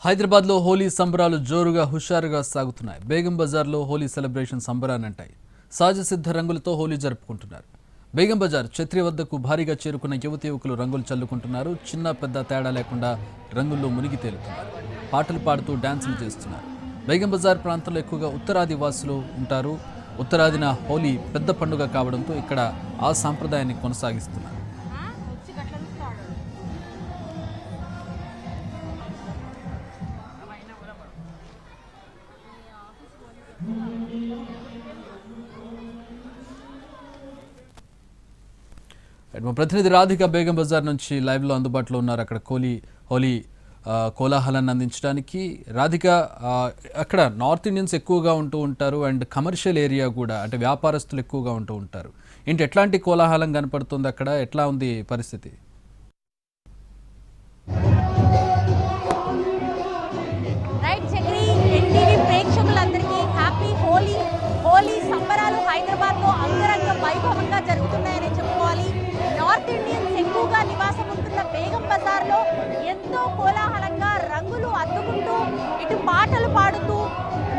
హైదరాబాద్లో హోలీ సంబరాలు జోరుగా హుషారుగా సాగుతున్నాయి. బేగం బజార్లో హోలీ సెలబ్రేషన్ సంబరానంటాయి. సహజ సిద్ధ రంగులతో హోలీ జరుపుకుంటున్నారు. బేగం బజార్ ఛత్రి వద్దకు భారీగా చేరుకున్న యువకులు రంగులు చల్లుకుంటున్నారు. చిన్న పెద్ద తేడా లేకుండా రంగుల్లో మునిగి తేలుతున్నారు. పాటలు పాడుతూ డాన్సులు చేస్తున్నారు. బేగం బజార్ ప్రాంతంలో ఎక్కువగా ఉత్తరాది వాసులు ఉంటారు. ఉత్తరాదిన హోలీ పెద్ద పండుగ కావడంతో ఇక్కడ ఆ సాంప్రదాయాన్ని కొనసాగిస్తున్నారు. మా ప్రతినిధి రాధిక బేగం బజార్ నుంచి లైవ్లో అందుబాటులో ఉన్నారు. అక్కడ హోలీ కోలాహలాన్ని అందించడానికి. రాధిక, అక్కడ నార్త్ ఇండియన్స్ ఎక్కువగా ఉంటూ ఉంటారు అండ్ కమర్షియల్ ఏరియా కూడా, అంటే వ్యాపారస్తులు ఎక్కువగా ఉంటూ ఉంటారు. ఏంటి ఎట్లాంటి కోలాహలం కనపడుతుంది అక్కడ? ఎట్లా ఉంది పరిస్థితి? ప్రేక్షకులందరికీ హ్యాపీ హోలీ. హోలీ సంబరాలు హైదరాబాద్లో అంగరంగ వైభవంగా జరుగుతున్నాయని చెప్పుకోవాలి. నార్త్ ఇండియన్స్ ఎక్కువగా నివాసం ఉంటున్న బేగం బజార్లో ఎంతో కోలాహలంగా రంగులు అద్దుకుంటూ ఇటు పాటలు పాడుతూ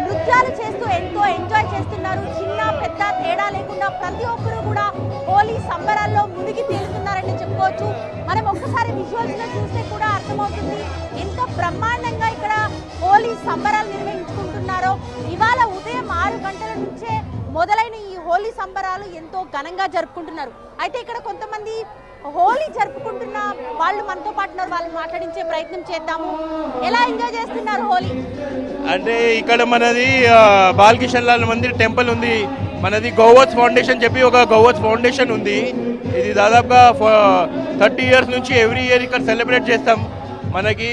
నృత్యాలు చేస్తూ ఎంతో ఎంజాయ్ చేస్తున్నారు. చిన్న పెద్ద తేడా లేకుండా ప్రతి ఒక్కరూ కూడా హోలీ సంబరాల్లో మునిగి తేలుతున్నారని చెప్పుకోవచ్చు. మనం ఒక్కసారి విజువల్స్లో చూస్తే కూడా అర్థమవుతుంది ఎంత బ్రహ్మాండంగా ఇక్కడ హోలీ సంబరాలు నిర్వహించుకుంటున్నారో. ఇవాళ ఉదయం 6 గంటల నుంచే మొదలైన ఈ హోలీ సంబరాలు ఎంతో ఘనంగా జరుపుకుంటున్నారు. అయితే ఇక్కడ కొంతమంది హోలీ జరుపుకుంటున్న వాళ్ళు మనతో పాటు ఉన్నారు. వాళ్ళు మాట్లాడించే ప్రయత్నం చేద్దాము. ఎలా ఎంజాయ్ చేస్తున్నారు హోలీ? అంటే ఇక్కడ మనది బాలకిషన్ లాల్ మందిర్ టెంపుల్ ఉంది. మనది గౌవత్స్ ఫౌండేషన్ చెప్పి ఒక గౌవత్స్ ఫౌండేషన్ ఉంది. ఇది దాదాపుగా 30 ఇయర్స్ నుంచి ఎవ్రీ ఇయర్ ఇక్కడ సెలబ్రేట్ చేస్తాం. మనకి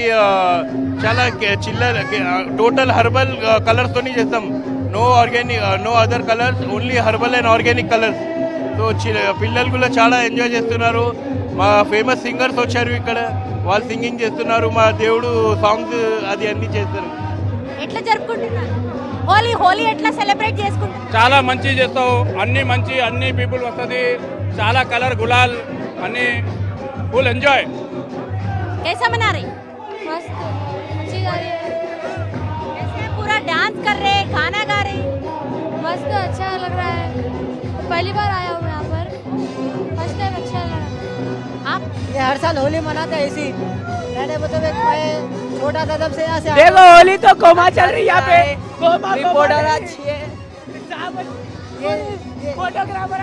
చాలా చిల్లర టోటల్ హర్బల్ కలర్స్తోని చేస్తాం. No organic, no other colours, only herbal and organic colours. So పిల్లలు కూడా చాలా ఎంజాయ్ చేస్తున్నారు. మా ఫేమస్ సింగర్స్ వచ్చారు ఇక్కడ, వాళ్ళు సింగింగ్ చేస్తున్నారు. మా దేవుడు సాంగ్స్ అది అన్ని చేస్తారు. ఎట్లా జరుపుకుంటున్నారు హోలీ? హోలీ ఎట్లా సెలబ్రేట్ చేసుకుంటారు? చాలా మంచి చేస్తావు. అన్ని పీపుల్ వస్తుంది. చాలా కలర్ గులాల్ అన్ని ఫుల్ ఎంజాయ్. कैसा मना रहे? मस्त, अच्छी गा रही है. कैसे पूरा डांस कर रहे हैं, गाना गा रहे हैं? मस्त, अच्छा लग रहा है. पहली बार आया हूँ यहाँ पर, फर्स्ट टाइम अच्छा लगा. आप ये हर साल होली मनाते हैं इसी रहने मतलब मैं छोटा था तब से यहाँ से देखो होली तो कोमा चल रही है यहाँ पे. रिपोर्टर अच्छी है. फोटोग्राफर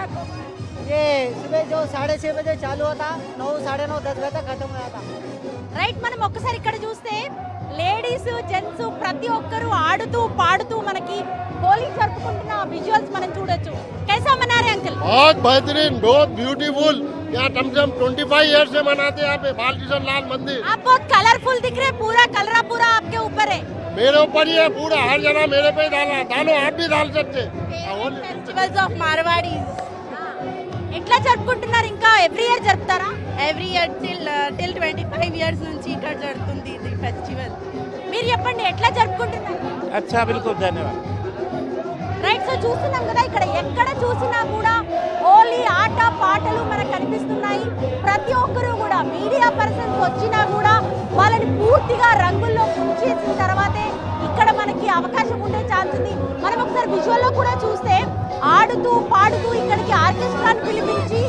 ये सुबह जो 6:30 बजे चालू होता, 9, 9:30, 10 बजे तक खत्म हो जाता. రైట్, మనం ఒక్కసారి ఇక్కడ చూస్తే లేడీస్ జెంట్స్ ప్రతి ఒక్కరు ఆడుతూ పాడుతూ మనకి హోలీ జరుపుకుంటున్న విజువల్స్ మనం చూడొచ్చు. कैसा मना रहे अंकल? बहुत बेहतरीन, बहुत ब्यूटीफुल. यहाँ कम से कम 25 ईयर से मनाते हैं यहाँ पे बालकिशन लाल मंदिर. आप बहुत कलरफुल दिख रहे हैं. पूरा कलरा पूरा आपके ऊपर है. मेरे ऊपर ही है पूरा, हर जना मेरे पे डाला. डालो, आप भी डाल सकते. फेस्टिवल्स ऑफ मारवाड़ीज ఎట్లా జరుపుకుంటున్నారు? ఇంకా ఎవ్రీ ఇయర్ జరుపుతారా? ఎవ్రీ ఇయర్ టిల్ 25 ఇయర్స్ నుంచి ఇక్కడ జరుగుతుంది ఇది ఫెస్టివల్. మీరు చెప్పండి ఎట్లా జరుపుకుంటున్నారు? అచ్చా, బిల్కుల్, ధన్యవాదాలు. రైట్, సో చూస్తున్నాం కదా ఇక్కడ ఎక్కడ చూసినా కూడా హోలీ ఆట పాటలు మనకు కనిపిస్తున్నాయి. ప్రతి ఒక్కరూ కూడా మీడియా పర్సన్స్ వచ్చినా కూడా వాళ్ళని పూర్తిగా రంగుల్లో ముంచేసిన తర్వాతే ఇక్కడ మనకి అవకాశం ఉండే ఛాన్స్ ఉంది. మనం ఒకసారి విజువల్లో కూడా చూస్తే ఆడుతూ పాడుతూ ఇక్కడికి ఆర్కెస్ట్రాను పిలిపించి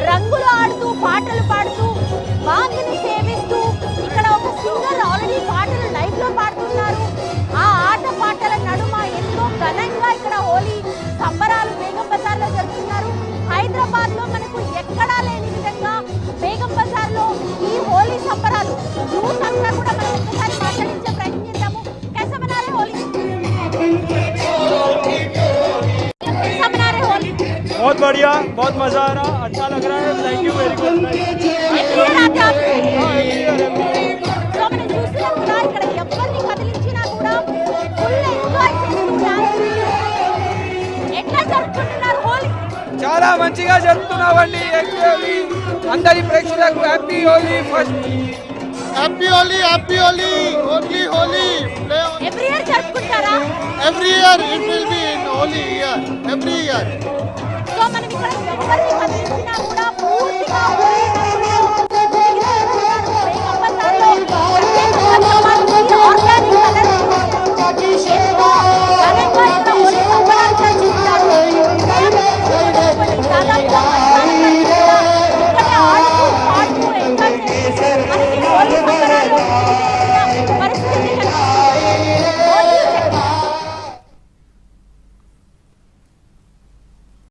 రంగులు ఆడుతూ పాటలు పాడుతూ మాంగిని సేవిస్తూ ఇక్కడ ఒక సింగర్ ఆల్రెడీ పాటలు లైవ్లో పాడుతున్నారు. ఆ ఆట పాటల నడుమ ఎంతో ఘనంగా ఇక్కడ హోలీ సంబరాలు బేగం బజార్లో జరుపుతున్నారు. హైదరాబాద్లో మనకు ఎక్కడా లేని విధంగా బేగం బజార్లో ఈ హోలీ సంబరాలు యూత్ అంతా కూడా మనం ఒక్కసారి మాట్లాడించే ప్రయత్నం చేద్దాము. कैसा मना रहे होली? कैसा मना रहे होली? बहुत बढ़िया, बहुत मजा आ रहा, अच्छा लग रहा है. Thank you, very good. So మనం చూస్తున్నాం కదా ఇక్కడ ఎవరిని కదిలించినా కూడా ఫుల్ ఎంజాయ్ చేస్తూ డాన్స్. ఎట్లా జరుపుకుంటున్నారు హోలీ? చాలా మంచిగా జరుపుతున్నామండి. అందరి ప్రేక్షకులకు happy Holi. First happy Holi, happy Holi, only Holi. Every year జరుపుకుంటారా? Every year it will be in Holi year, every year. So మనం ఇక్కడ ఎవరిని కదిలించినా కూడా పూర్తిగా హోలీ